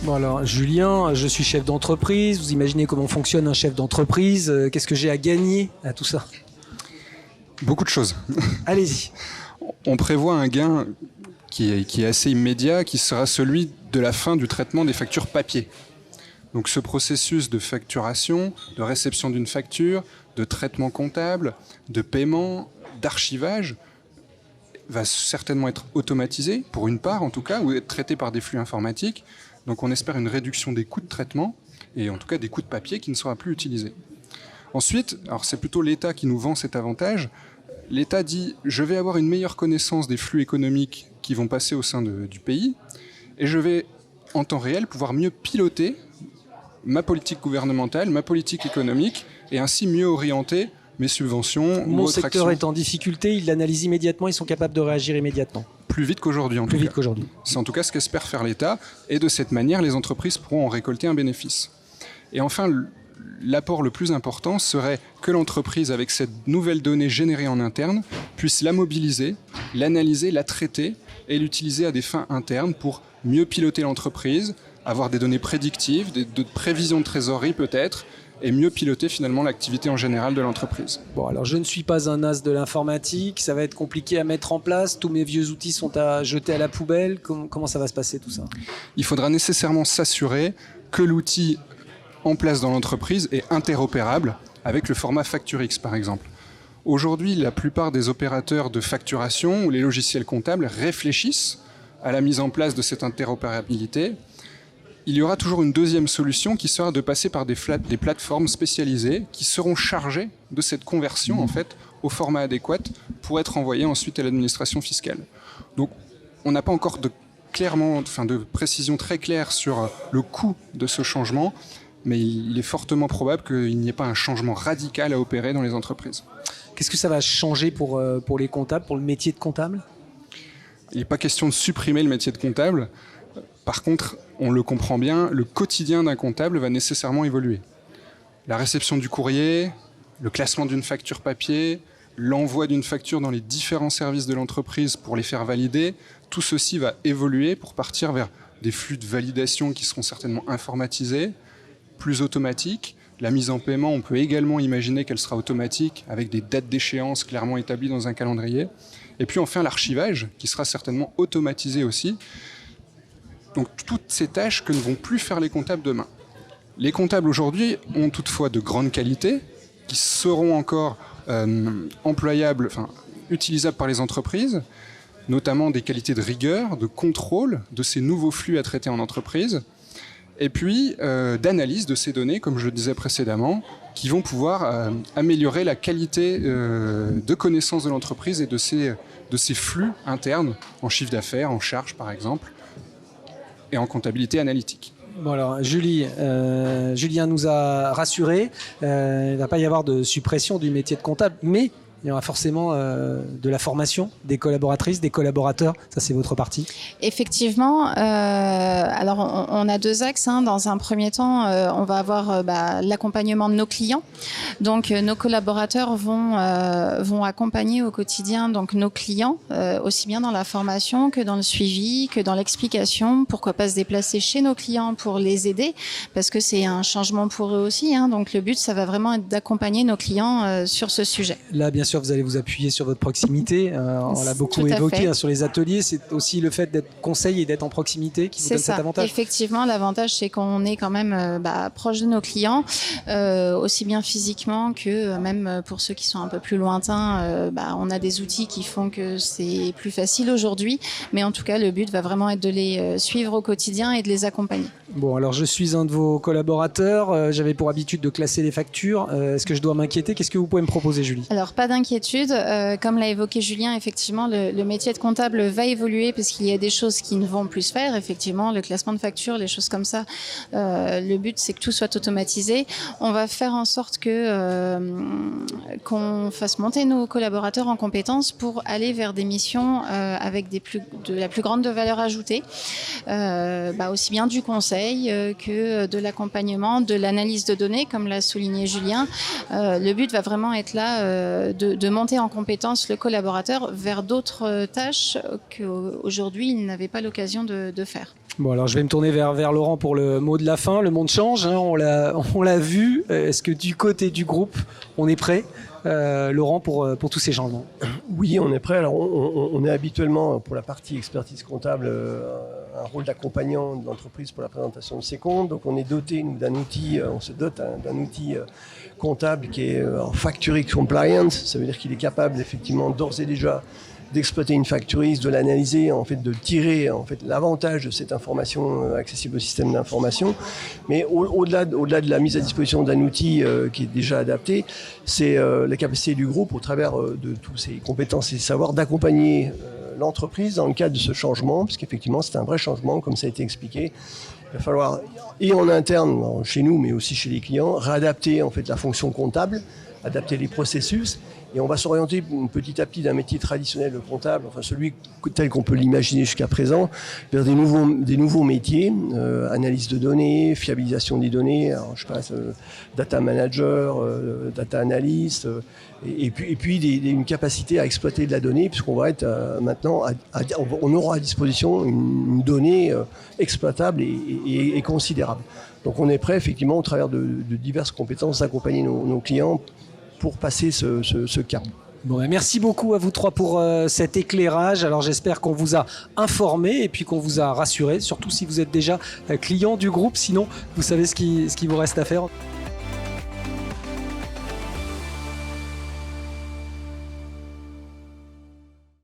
Bon alors, Julien, je suis chef d'entreprise. Vous imaginez comment fonctionne un chef d'entreprise. Qu'est-ce que j'ai à gagner à tout ça? Beaucoup de choses. Allez-y. On prévoit un gain qui est assez immédiat, qui sera celui de la fin du traitement des factures papier. Donc ce processus de facturation, de réception d'une facture, de traitement comptable, de paiement, d'archivage, va certainement être automatisé, pour une part en tout cas, ou être traité par des flux informatiques. Donc on espère une réduction des coûts de traitement, et en tout cas des coûts de papier qui ne sera plus utilisé. Ensuite, alors c'est plutôt l'État qui nous vend cet avantage. L'État dit « je vais avoir une meilleure connaissance des flux économiques qui vont passer au sein du pays, et je vais en temps réel pouvoir mieux piloter ma politique gouvernementale, ma politique économique, et ainsi mieux orienter mes subventions. Mon secteur est en difficulté, ils l'analysent immédiatement, ils sont capables de réagir immédiatement. Plus vite qu'aujourd'hui en tout cas. Plus vite qu'aujourd'hui. C'est en tout cas ce qu'espère faire l'État, et de cette manière, les entreprises pourront en récolter un bénéfice. Et enfin, l'apport le plus important serait que l'entreprise, avec cette nouvelle donnée générée en interne, puisse la mobiliser, l'analyser, la traiter et l'utiliser à des fins internes pour mieux piloter l'entreprise, avoir des données prédictives, de prévisions de trésorerie peut-être, et mieux piloter finalement l'activité en général de l'entreprise. Bon, alors je ne suis pas un as de l'informatique, ça va être compliqué à mettre en place, tous mes vieux outils sont à jeter à la poubelle, comment ça va se passer tout ça? Il faudra nécessairement s'assurer que l'outil en place dans l'entreprise est interopérable avec le format FactureX par exemple. Aujourd'hui, la plupart des opérateurs de facturation ou les logiciels comptables réfléchissent à la mise en place de cette interopérabilité. Il y aura toujours une deuxième solution qui sera de passer par des plateformes spécialisées qui seront chargées de cette conversion en fait au format adéquat pour être envoyées ensuite à l'administration fiscale. Donc on n'a pas encore de précision très claire sur le coût de ce changement, mais il est fortement probable qu'il n'y ait pas un changement radical à opérer dans les entreprises. Qu'est-ce que ça va changer pour les comptables, pour le métier de comptable? Il n'est pas question de supprimer le métier de comptable. Par contre, on le comprend bien, le quotidien d'un comptable va nécessairement évoluer. La réception du courrier, le classement d'une facture papier, l'envoi d'une facture dans les différents services de l'entreprise pour les faire valider, tout ceci va évoluer pour partir vers des flux de validation qui seront certainement informatisés, plus automatiques. La mise en paiement, on peut également imaginer qu'elle sera automatique avec des dates d'échéance clairement établies dans un calendrier. Et puis enfin l'archivage qui sera certainement automatisé aussi. Donc toutes ces tâches que ne vont plus faire les comptables demain. Les comptables aujourd'hui ont toutefois de grandes qualités qui seront encore employables, utilisables par les entreprises, notamment des qualités de rigueur, de contrôle de ces nouveaux flux à traiter en entreprise, et puis d'analyse de ces données, comme je le disais précédemment, qui vont pouvoir améliorer la qualité de connaissance de l'entreprise et de ces flux internes en chiffre d'affaires, en charges par exemple, et en comptabilité analytique. Bon alors Julien nous a rassurés, il ne va pas y avoir de suppression du métier de comptable, mais il y aura forcément de la formation des collaboratrices, des collaborateurs. Ça, c'est votre partie. Effectivement. Alors, on a deux axes. Dans un premier temps, on va avoir l'accompagnement de nos clients. Donc, nos collaborateurs vont accompagner au quotidien donc nos clients, aussi bien dans la formation que dans le suivi, que dans l'explication. Pourquoi pas se déplacer chez nos clients pour les aider, parce que c'est un changement pour eux aussi. Donc, le but, ça va vraiment être d'accompagner nos clients sur ce sujet. Là, bien sûr, vous allez vous appuyer sur votre proximité. On l'a beaucoup évoqué sur les ateliers. C'est aussi le fait d'être conseil et d'être en proximité qui vous donne cet avantage. Effectivement, l'avantage, c'est qu'on est quand même proche de nos clients, aussi bien physiquement que même pour ceux qui sont un peu plus lointains. On a des outils qui font que c'est plus facile aujourd'hui. Mais en tout cas, le but va vraiment être de les suivre au quotidien et de les accompagner. Bon, alors je suis un de vos collaborateurs. J'avais pour habitude de classer les factures. Est-ce que je dois m'inquiéter? Qu'est-ce que vous pouvez me proposer, Julie? Alors, pas d'inquiétude. Comme l'a évoqué Julien, effectivement, le métier de comptable va évoluer parce qu'il y a des choses qui ne vont plus se faire. Effectivement, le classement de factures, les choses comme ça. Le but, c'est que tout soit automatisé. On va faire en sorte qu'on fasse monter nos collaborateurs en compétences pour aller vers des missions avec de la plus grande valeur ajoutée. Aussi bien du conseil que de l'accompagnement, de l'analyse de données, comme l'a souligné Julien. Le but va vraiment être là de monter en compétence le collaborateur vers d'autres tâches qu'aujourd'hui il n'avait pas l'occasion de faire. Bon, alors je vais me tourner vers Laurent pour le mot de la fin. Le monde change, hein, on l'a vu. Est-ce que du côté du groupe, on est prêt, Laurent, pour tous ces changements? Oui, on est prêt. Alors, on est habituellement, pour la partie expertise comptable, un rôle d'accompagnant de l'entreprise pour la présentation de ses comptes. Donc, on est doté, nous, d'un outil, on se dote d'un outil comptable qui est en Factory Compliance. Ça veut dire qu'il est capable, effectivement, d'ores et déjà, d'exploiter une factorise, de l'analyser, en fait, de tirer en fait, l'avantage de cette information accessible au système d'information. Mais au-delà de la mise à disposition d'un outil qui est déjà adapté, c'est la capacité du groupe, au travers de tous ses compétences et ses savoirs, d'accompagner l'entreprise dans le cadre de ce changement, parce qu'effectivement, c'est un vrai changement, comme ça a été expliqué. Il va falloir, et en interne, chez nous, mais aussi chez les clients, réadapter en fait, la fonction comptable, adapter les processus. Et on va s'orienter petit à petit d'un métier traditionnel de comptable, enfin celui tel qu'on peut l'imaginer jusqu'à présent, vers des nouveaux métiers, analyse de données, fiabilisation des données, alors, je passe data manager, data analyst, et puis une capacité à exploiter de la donnée, puisqu'on va être maintenant, on aura à disposition une donnée exploitable et considérable. Donc on est prêt effectivement au travers de diverses compétences d'accompagner nos clients pour passer ce cap. Bon, merci beaucoup à vous trois pour cet éclairage. Alors j'espère qu'on vous a informé et puis qu'on vous a rassuré, surtout si vous êtes déjà client du groupe. Sinon, vous savez ce qu'il vous reste à faire.